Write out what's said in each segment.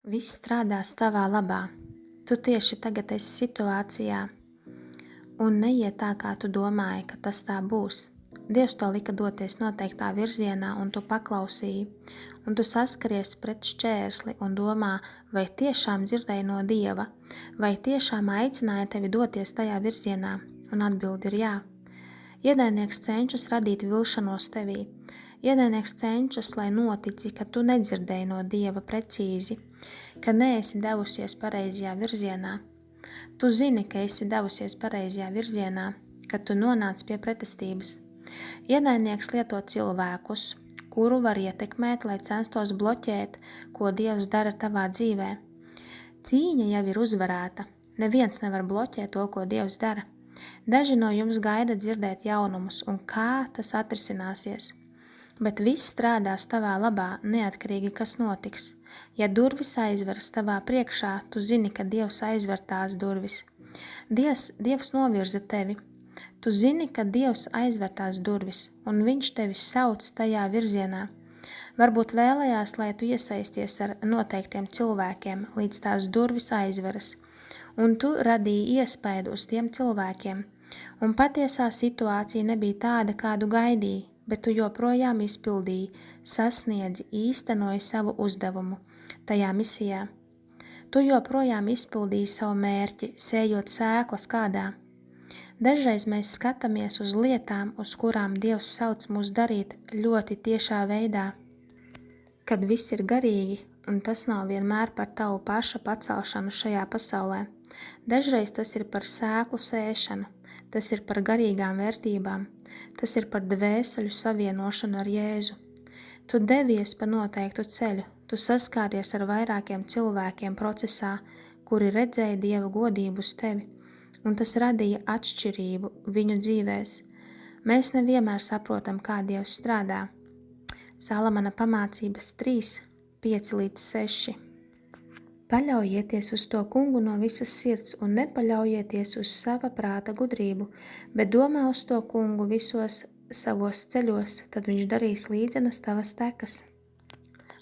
Viss strādās tavā labā. Tu tieši tagad esi situācijā un neiet tā, kā tu domāji, ka tas tā būs. Dievs to lika doties noteiktā virzienā, un tu paklausīji, un tu saskaries pret šķērsli un domā, vai tiešām dzirdēji no Dieva, vai tiešām aicināja tevi doties tajā virzienā, un atbildi ir jā. Ienaidnieks cenšas radīt vilšanos tevī. Ienaidnieks cenšas, lai notici, ka tu nedzirdēji no Dieva precīzi, ka neesi devusies pareizajā virzienā. Tu zini, ka esi devusies pareizajā virzienā, kad tu nonāc pie pretestības. Ienaidnieks lieto cilvēkus, kuru var ietekmēt, lai censtos bloķēt, ko Dievs dara tavā dzīvē. Cīņa jau ir uzvarēta. Neviens nevar bloķēt to, ko Dievs dara. Daži no jums gaida dzirdēt jaunumus un kā tas atrisināsies. Bet viss strādās tavā labā, neatkarīgi kas notiks. Ja durvis aizveras tavā priekšā, tu zini, ka Dievs aizver tās durvis. Dievs novirza tevi. Tu zini, ka Dievs aizver tās durvis, un Viņš tevi sauc tajā virzienā. Varbūt vēlējās, lai tu iesaisties ar noteiktiem cilvēkiem, līdz tās durvis aizveras, un tu radīji iespaidu uz tiem cilvēkiem, un patiesā situācija nebija tāda, kādu gaidīji, bet tu joprojām izpildīji, sasniedzi, īstenoji savu uzdevumu tajā misijā. Tu joprojām izpildīji savu mērķi, sējot sēklas kādā. Dažreiz mēs skatāmies uz lietām, uz kurām Dievs sauc mūs darīt ļoti tiešā veidā, kad viss ir garīgi, un tas nav vienmēr par tavu paša pacelšanu šajā pasaulē. Dažreiz tas ir par sēklu sēšanu, tas ir par garīgām vērtībām, tas ir par dvēseļu savienošanu ar Jēzu. Tu devies pa noteiktu ceļu, tu saskāries ar vairākiem cilvēkiem procesā, kuri redzēja Dieva godību uz tevi, un tas radīja atšķirību viņu dzīvēs. Mēs nevienmēr saprotam, kā Dievs strādā. Salamana pamācības 3, 5-6. Paļaujieties uz to kungu no visas sirds un nepaļaujieties uz sava prāta gudrību, bet domā uz to kungu visos savos ceļos, tad viņš darīs līdzenas tavas tekas.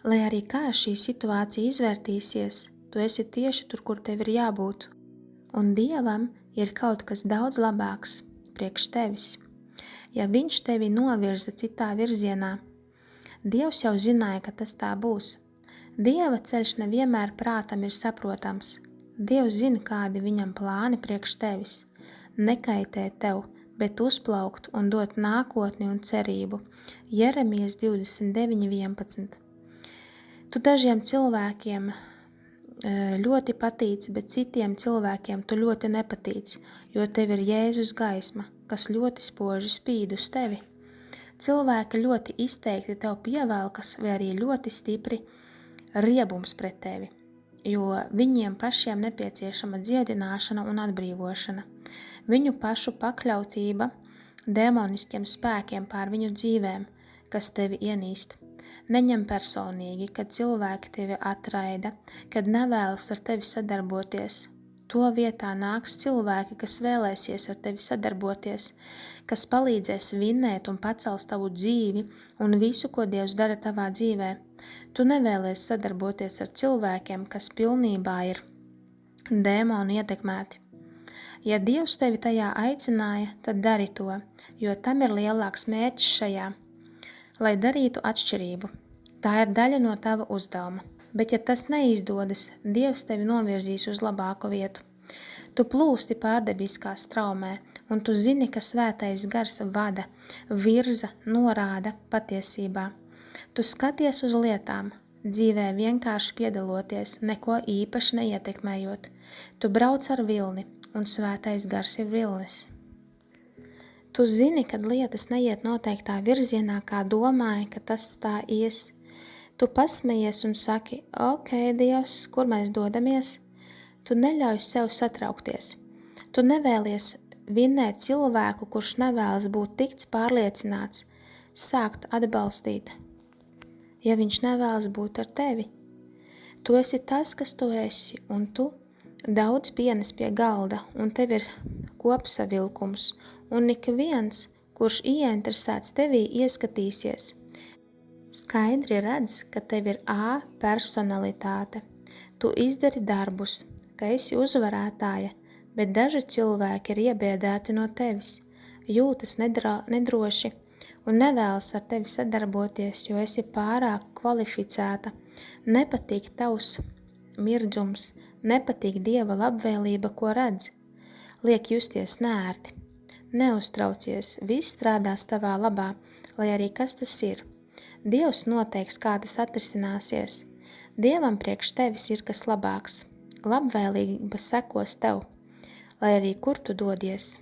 Lai arī kā šī situācija izvērtīsies, tu esi tieši tur, kur tev ir jābūt, un Dievam ir kaut kas daudz labāks priekš tevis. Ja viņš tevi novirza citā virzienā, Dievs jau zināja, ka tas tā būs. Dieva ceļš nevienmēr prātam ir saprotams. Dievs zina, kādi viņam plāni priekš tevis. Nekaitēt tev, bet uzplaukt un dot nākotni un cerību. Jeremijas 29:11. Tu dažiem cilvēkiem ļoti patīc, bet citiem cilvēkiem tu ļoti nepatīc, jo tev ir Jēzus gaisma, kas ļoti spoži spīd uz tevi. Cilvēki ļoti izteikti tev pievelkas vai arī ļoti stipri riebums pret tevi, jo viņiem pašiem nepieciešama dziedināšana un atbrīvošana. Viņu pašu pakļautība demoniskiem spēkiem pār viņu dzīvēm, kas tevi ienīst. Neņem personīgi, kad cilvēki tevi atraida, kad nevēlas ar tevi sadarboties. To vietā nāks cilvēki, kas vēlēsies ar tevi sadarboties, kas palīdzēs vinnēt un pacels tavu dzīvi un visu, ko Dievs dara tavā dzīvē. Tu nevēlies sadarboties ar cilvēkiem, kas pilnībā ir dēmonu ietekmēti. Ja Dievs tevi tajā aicināja, tad dari to, jo tam ir lielāks mērķis šajā, lai darītu atšķirību. Tā ir daļa no tava uzdevuma. Bet, ja tas neizdodas, Dievs tevi novirzīs uz labāku vietu. Tu plūsti pārdebiskā straumē, un tu zini, ka svētais gars vada, virza, norāda patiesībā. Tu skaties uz lietām, dzīvē vienkārši piedaloties, neko īpaši neietekmējot. Tu brauc ar vilni, un svētais gars ir vilnis. Tu zini, kad lietas neiet noteiktā virzienā, kā domāji, ka tas tā ies. Tu pasmejies un saki, ok, Dievs, kur mēs dodamies? Tu neļauj sev satraukties. Tu nevēlies vinnēt cilvēku, kurš nevēlas būt tikts pārliecināts, sākt atbalstīt, ja viņš nevēlas būt ar tevi. Tu esi tas, kas tu esi, un tu daudz pienes pie galda, un tev ir kopsavilkums, un ik viens, kurš ieinteresēts tevī, ieskatīsies. Skaidri redz, ka tev ir A personalitāte, Tu izdari darbus, ka esi uzvarētāja, bet daži cilvēki ir iebiedēti no tevis, jūtas nedroši un nevēlas ar tevi sadarboties, jo esi pārāk kvalificēta. Nepatīk tavs mirdzums, nepatīk Dieva labvēlība, ko redz. Liek justies neērti. Neuztraucies, viss strādās tavā labā, lai arī kas tas ir. Dievs noteiks, kā tas atrisināsies. Dievam priekš tevis ir kas labāks. Labvēlība sekos tev, lai arī kur tu dodies.